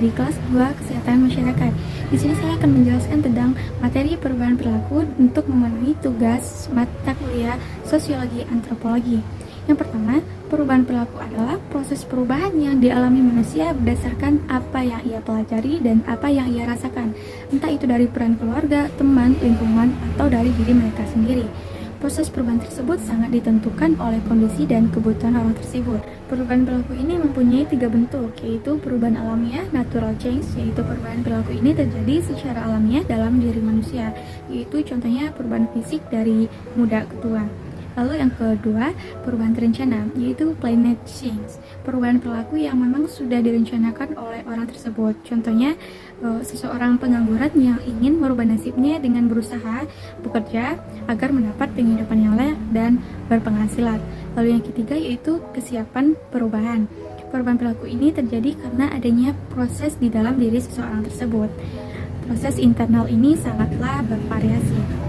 dari kelas 2 Kesehatan Masyarakat. Di sini saya akan menjelaskan tentang materi perubahan perilaku untuk memenuhi tugas mata kuliah Sosiologi Antropologi. Yang pertama, perubahan perilaku adalah proses perubahan yang dialami manusia berdasarkan apa yang ia pelajari dan apa yang ia rasakan, entah itu dari peran keluarga, teman, lingkungan, atau dari diri mereka sendiri. Proses perubahan tersebut sangat ditentukan oleh kondisi dan kebutuhan orang tersebut. Perubahan perilaku ini mempunyai 3 bentuk, yaitu perubahan alamiah, natural change, yaitu perubahan perilaku ini terjadi secara alamiah dalam diri manusia, yaitu contohnya perubahan fisik dari muda ke tua. Lalu yang kedua, perubahan terencana, yaitu planned change, perubahan perilaku yang memang sudah direncanakan oleh orang tersebut. Contohnya, seseorang pengangguran yang ingin merubah nasibnya dengan berusaha bekerja agar mendapat penghidupan yang layak dan berpenghasilan. Lalu yang ketiga yaitu kesiapan perubahan. Perubahan perilaku ini terjadi karena adanya proses di dalam diri seseorang tersebut. Proses internal ini sangatlah bervariasi.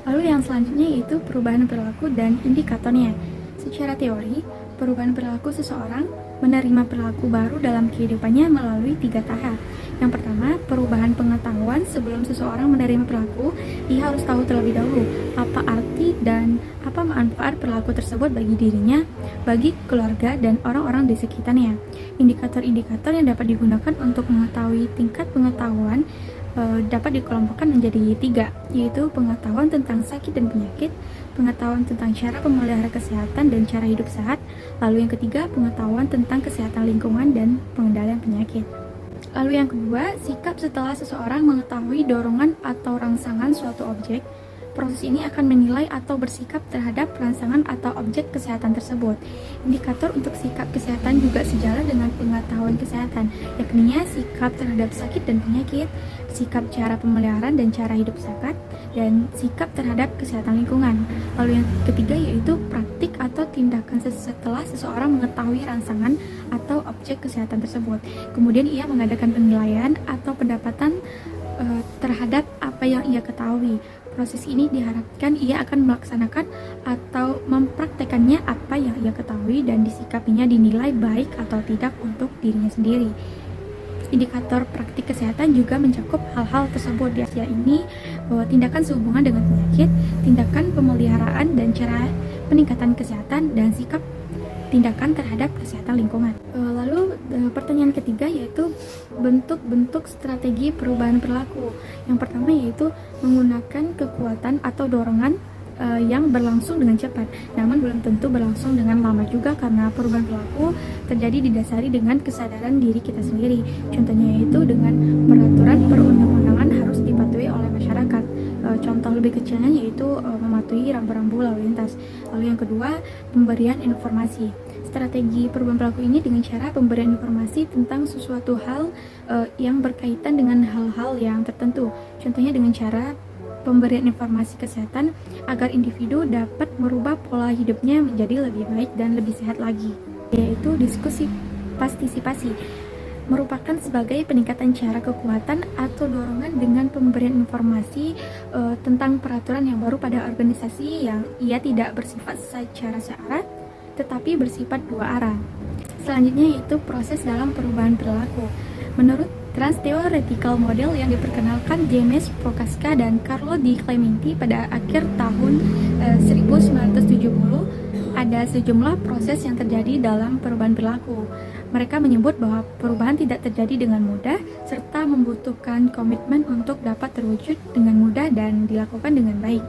Lalu yang selanjutnya yaitu perubahan perilaku dan indikatornya. Secara teori, perubahan perilaku seseorang menerima perilaku baru dalam kehidupannya melalui 3 tahap. Yang pertama, perubahan pengetahuan. Sebelum seseorang menerima perilaku, ia harus tahu terlebih dahulu apa arti dan apa manfaat perilaku tersebut bagi dirinya, bagi keluarga, dan orang-orang di sekitarnya. Indikator-indikator yang dapat digunakan untuk mengetahui tingkat pengetahuan dapat dikelompokkan menjadi 3, yaitu pengetahuan tentang sakit dan penyakit, pengetahuan tentang cara memelihara kesehatan dan cara hidup sehat, lalu yang ketiga, pengetahuan tentang kesehatan lingkungan dan pengendalian penyakit. Lalu yang kedua, sikap setelah seseorang mengetahui dorongan atau rangsangan suatu objek. Proses ini akan menilai atau bersikap terhadap rangsangan atau objek kesehatan tersebut. Indikator untuk sikap kesehatan juga sejalan dengan pengetahuan kesehatan, yakni sikap terhadap sakit dan penyakit, sikap cara pemeliharaan dan cara hidup sehat, dan sikap terhadap kesehatan lingkungan. Lalu yang ketiga yaitu praktik atau tindakan setelah seseorang mengetahui rangsangan atau objek kesehatan tersebut. Kemudian ia mengadakan penilaian atau pendapatan terhadap apa yang ia ketahui. Proses ini diharapkan ia akan melaksanakan atau mempraktekannya apa yang ia ketahui dan disikapinya dinilai baik atau tidak untuk dirinya sendiri. Indikator praktik kesehatan juga mencakup hal-hal tersebut. Di Asia ini tindakan sehubungan dengan penyakit, tindakan pemeliharaan dan cara peningkatan kesehatan, dan sikap tindakan terhadap kesehatan lingkungan. Lalu pertanyaan ketiga yaitu bentuk-bentuk strategi perubahan perilaku. Yang pertama yaitu menggunakan kekuatan atau dorongan yang berlangsung dengan cepat, namun belum tentu berlangsung dengan lama juga karena perubahan perilaku terjadi didasari dengan kesadaran diri kita sendiri. Contohnya yaitu dengan peraturan perundang-undangan harus dipatuhi oleh masyarakat. Contoh lebih kecilnya yaitu mematuhi rambu-rambu lalu lintas. Lalu yang kedua, pemberian informasi. Strategi perubahan perilaku ini dengan cara pemberian informasi tentang sesuatu hal yang berkaitan dengan hal-hal yang tertentu. Contohnya dengan cara pemberian informasi kesehatan agar individu dapat merubah pola hidupnya menjadi lebih baik dan lebih sehat lagi. Yaitu diskusi partisipasi, merupakan sebagai peningkatan cara kekuatan atau dorongan dengan pemberian informasi tentang peraturan yang baru pada organisasi yang ia tidak bersifat secara searah tetapi bersifat 2 arah. Selanjutnya yaitu proses dalam perubahan perilaku. Menurut Trans-Theoretical Model yang diperkenalkan James Prochaska dan Carlo Di Clementi pada akhir tahun 1970, ada sejumlah proses yang terjadi dalam perubahan perilaku. Mereka menyebut bahwa perubahan tidak terjadi dengan mudah, serta membutuhkan komitmen untuk dapat terwujud dengan mudah dan dilakukan dengan baik.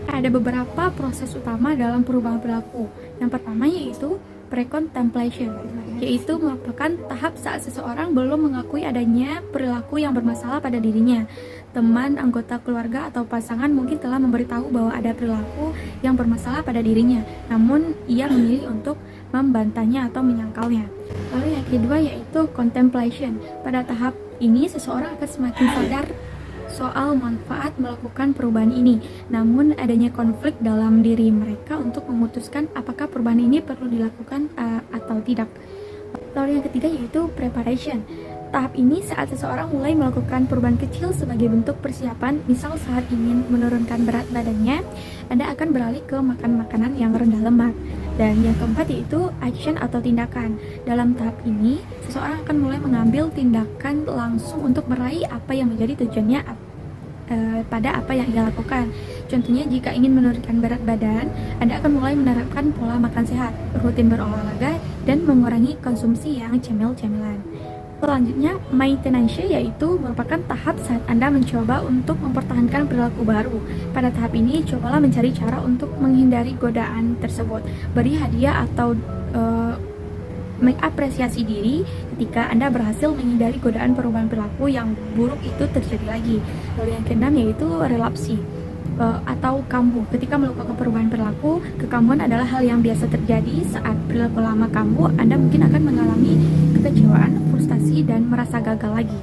Ada beberapa proses utama dalam perubahan perilaku. Yang pertama yaitu pre-contemplation, yaitu merupakan tahap saat seseorang belum mengakui adanya perilaku yang bermasalah pada dirinya. Teman, anggota keluarga, atau pasangan mungkin telah memberitahu bahwa ada perilaku yang bermasalah pada dirinya, namun ia memilih untuk membantahnya atau menyangkalnya. Lalu yang kedua yaitu contemplation. Pada tahap ini seseorang akan semakin sadar soal manfaat melakukan perubahan ini, namun adanya konflik dalam diri mereka untuk memutuskan apakah perubahan ini perlu dilakukan atau tidak. Lalu yang ketiga yaitu preparation. Tahap ini saat seseorang mulai melakukan perubahan kecil sebagai bentuk persiapan, misal saat ingin menurunkan berat badannya, Anda akan beralih ke makan makanan yang rendah lemak. Dan yang keempat yaitu action atau tindakan. Dalam tahap ini, seseorang akan mulai mengambil tindakan langsung untuk meraih apa yang menjadi tujuannya pada apa yang ia lakukan. Contohnya, jika ingin menurunkan berat badan, Anda akan mulai menerapkan pola makan sehat, rutin berolahraga, dan mengurangi konsumsi yang cemil-cemilan. Selanjutnya, maintenance yaitu merupakan tahap saat Anda mencoba untuk mempertahankan perilaku baru. Pada tahap ini, cobalah mencari cara untuk menghindari godaan tersebut. Beri hadiah atau mengapresiasi diri ketika Anda berhasil menghindari godaan perubahan perilaku yang buruk itu terjadi lagi. Lalu yang keenam yaitu relapsi atau kambuh. Ketika melakukan perubahan perilaku, kekambuhan adalah hal yang biasa terjadi. Saat perilaku lama kambuh, Anda mungkin akan mengalami kekecewaan, frustasi, dan merasa gagal lagi.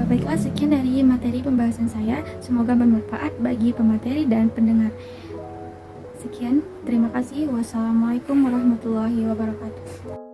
Baiklah, sekian dari materi pembahasan saya. Semoga bermanfaat bagi pemateri dan pendengar. Sekian, terima kasih. Wassalamualaikum warahmatullahi wabarakatuh.